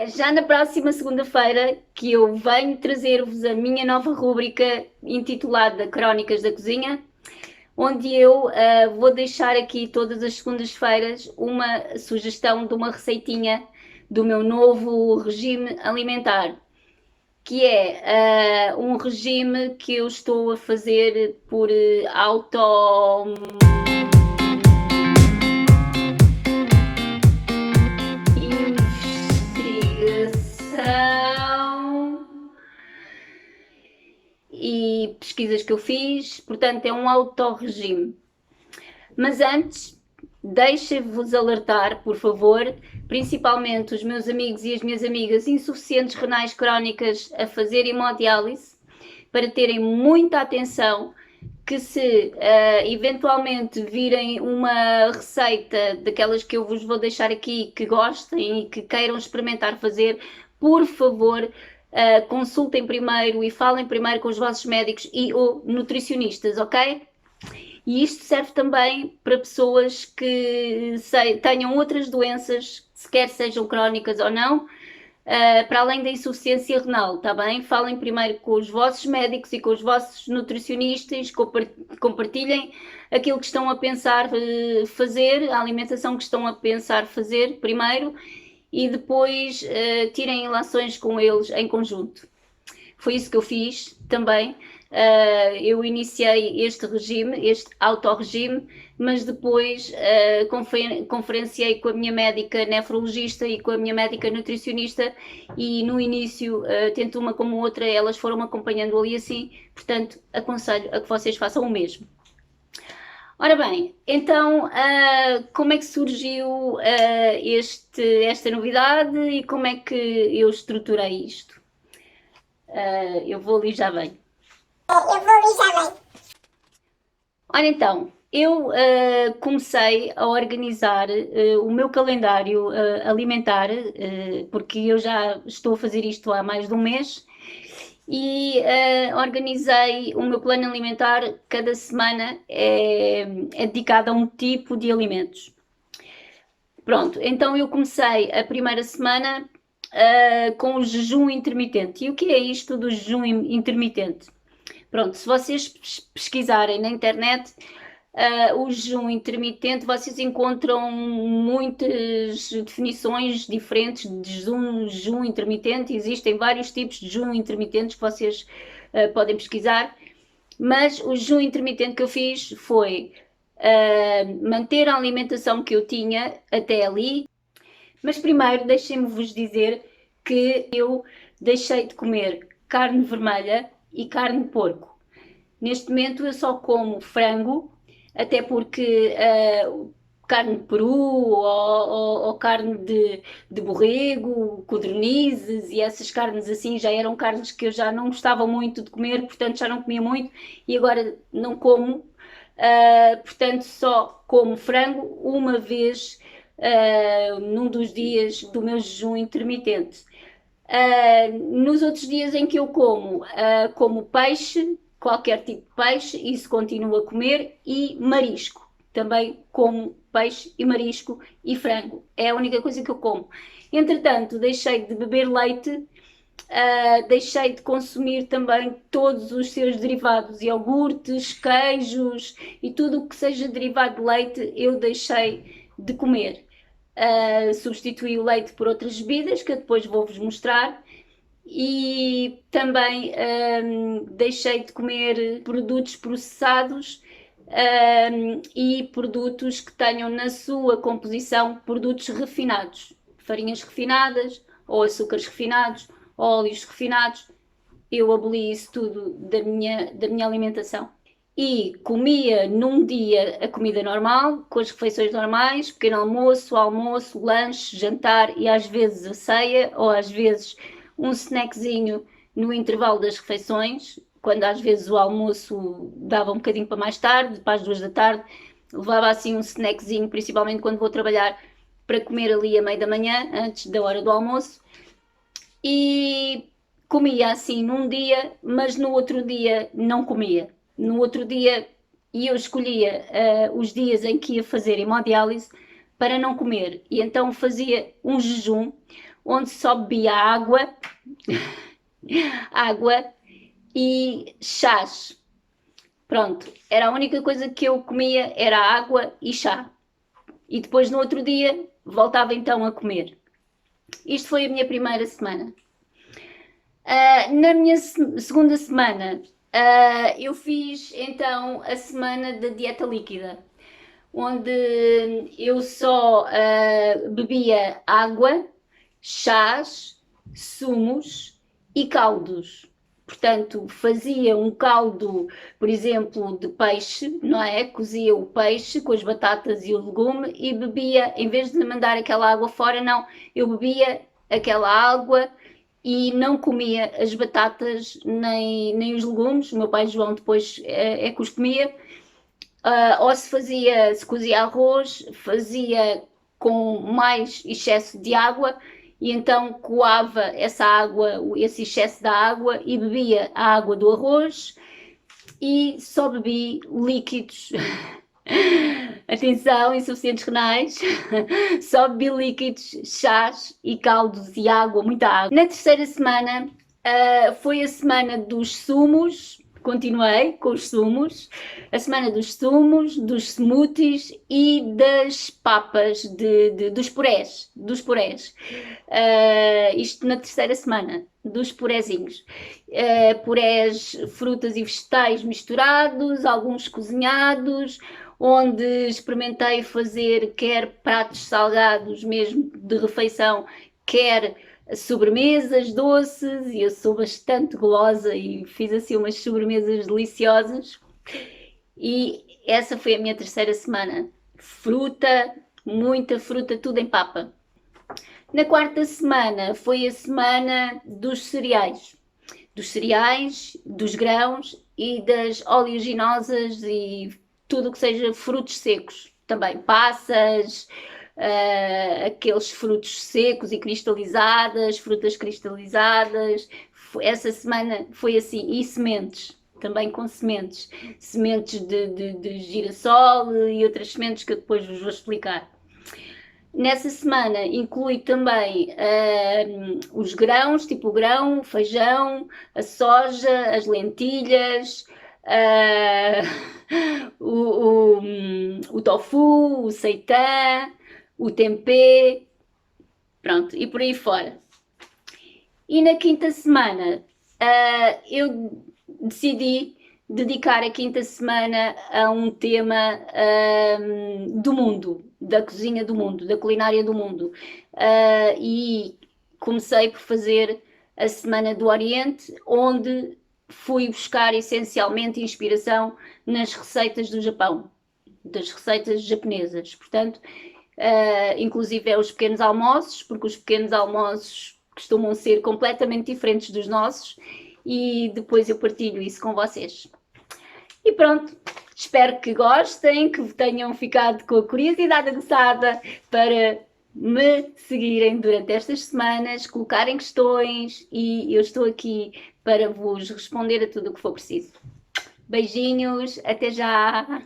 já na próxima segunda-feira que eu venho trazer-vos a minha nova rúbrica intitulada Crónicas da Cozinha, onde eu vou deixar aqui todas as segundas-feiras uma sugestão de uma receitinha do meu novo regime alimentar, que é um regime que eu estou a fazer por auto investigação e pesquisas que eu fiz, portanto é um autorregime. Mas antes, deixem-vos alertar, por favor, principalmente os meus amigos e as minhas amigas insuficientes renais crónicas a fazer hemodiálise, para terem muita atenção que se eventualmente virem uma receita daquelas que eu vos vou deixar aqui, que gostem e que queiram experimentar fazer, por favor, consultem primeiro e falem primeiro com os vossos médicos e ou nutricionistas, ok? E isto serve também para pessoas que tenham outras doenças, sequer sejam crónicas ou não, para além da insuficiência renal, está bem? Falem primeiro com os vossos médicos e com os vossos nutricionistas, compartilhem aquilo que estão a pensar fazer, a alimentação que estão a pensar fazer primeiro e depois tirem ilações com eles em conjunto. Foi isso que eu fiz também. Eu iniciei este regime, este autorregime, mas depois conferenciei com a minha médica nefrologista e com a minha médica nutricionista e no início, tanto uma como outra, elas foram-me acompanhando ali assim, portanto aconselho a que vocês façam o mesmo. Ora bem, então como é que surgiu esta novidade e como é que eu estruturei isto? Eu vou ali já bem. Ora então, eu comecei a organizar o meu calendário alimentar, porque eu já estou a fazer isto há mais de um mês, e organizei o meu plano alimentar. Cada semana é dedicado a um tipo de alimentos. Pronto, então eu comecei a primeira semana com o jejum intermitente. E o que é isto do jejum intermitente? Pronto, se vocês pesquisarem na internet o jejum intermitente, vocês encontram muitas definições diferentes de jejum intermitente. Existem vários tipos de jejum intermitentes que vocês podem pesquisar, mas o jejum intermitente que eu fiz foi manter a alimentação que eu tinha até ali. Mas primeiro deixem-me-vos dizer que eu deixei de comer carne vermelha e carne de porco. Neste momento eu só como frango, até porque carne de peru ou carne de borrego, codornizes e essas carnes assim já eram carnes que eu já não gostava muito de comer, portanto já não comia muito e agora não como. Portanto só como frango uma vez num dos dias do meu jejum intermitente. Nos outros dias em que eu como peixe, qualquer tipo de peixe, isso continuo a comer, e marisco. Também como peixe e marisco e frango. É a única coisa que eu como. Entretanto, deixei de beber leite, deixei de consumir também todos os seus derivados, iogurtes, queijos e tudo o que seja derivado de leite, eu deixei de comer. Substituí o leite por outras bebidas que eu depois vou-vos mostrar e também deixei de comer produtos processados e produtos que tenham na sua composição produtos refinados, farinhas refinadas ou açúcares refinados, óleos refinados. Eu aboli isso tudo da minha alimentação. E comia num dia a comida normal, com as refeições normais, pequeno almoço, lanche, jantar e às vezes a ceia, ou às vezes um snackzinho no intervalo das refeições, quando às vezes o almoço dava um bocadinho para mais tarde, para as 2 da tarde, levava assim um snackzinho, principalmente quando vou trabalhar, para comer ali a meio da manhã, antes da hora do almoço. E comia assim num dia, mas no outro dia não comia. No outro dia, e eu escolhia os dias em que ia fazer hemodiálise para não comer. E então fazia um jejum. onde só bebia água, água e chás. Pronto, era a única coisa que eu comia, era água e chá. E depois no outro dia voltava então a comer. Isto foi a minha primeira semana. Na minha segunda semana, eu fiz então a semana da dieta líquida, onde eu só bebia água, chás, sumos e caldos. Portanto, fazia um caldo, por exemplo, de peixe, não é? Cozia o peixe com as batatas e o legume e bebia, em vez de mandar aquela água fora, não, eu bebia aquela água e não comia as batatas nem os legumes. O meu pai João depois é que os comia. Ou se cozia arroz, fazia com mais excesso de água e então coava essa água, esse excesso da água e bebia a água do arroz e só bebi líquidos. Atenção, insuficientes renais, só bebi líquidos, chás e caldos e água, muita água. Na terceira semana foi a semana dos sumos, continuei com os sumos, a semana dos sumos, dos smoothies e das papas, dos purés, isto na terceira semana, dos purezinhos. Purés, frutas e vegetais misturados, alguns cozinhados, onde experimentei fazer quer pratos salgados mesmo de refeição, quer sobremesas doces, e eu sou bastante golosa e fiz assim umas sobremesas deliciosas. E essa foi a minha terceira semana. Fruta, muita fruta, tudo em papa. Na quarta semana foi a semana dos cereais, dos grãos e das oleaginosas e tudo o que seja frutos secos. Também passas, aqueles frutos secos e cristalizadas, frutas cristalizadas. Essa semana foi assim, e sementes, também com sementes, sementes de girassol e outras sementes que eu depois vos vou explicar. Nessa semana inclui também os grãos, tipo o grão, o feijão, a soja, as lentilhas, o tofu, o seitã, o tempê, pronto, e por aí fora. E na quinta semana eu decidi dedicar a quinta semana a um tema do mundo, da cozinha do mundo, da culinária do mundo. E comecei por fazer a Semana do Oriente, onde fui buscar essencialmente inspiração nas receitas do Japão, das receitas japonesas. Portanto, inclusive os pequenos almoços, porque os pequenos almoços costumam ser completamente diferentes dos nossos, e depois eu partilho isso com vocês. E pronto, espero que gostem, que tenham ficado com a curiosidade aguçada para me seguirem durante estas semanas, colocarem questões e eu estou aqui para vos responder a tudo o que for preciso. Beijinhos, até já!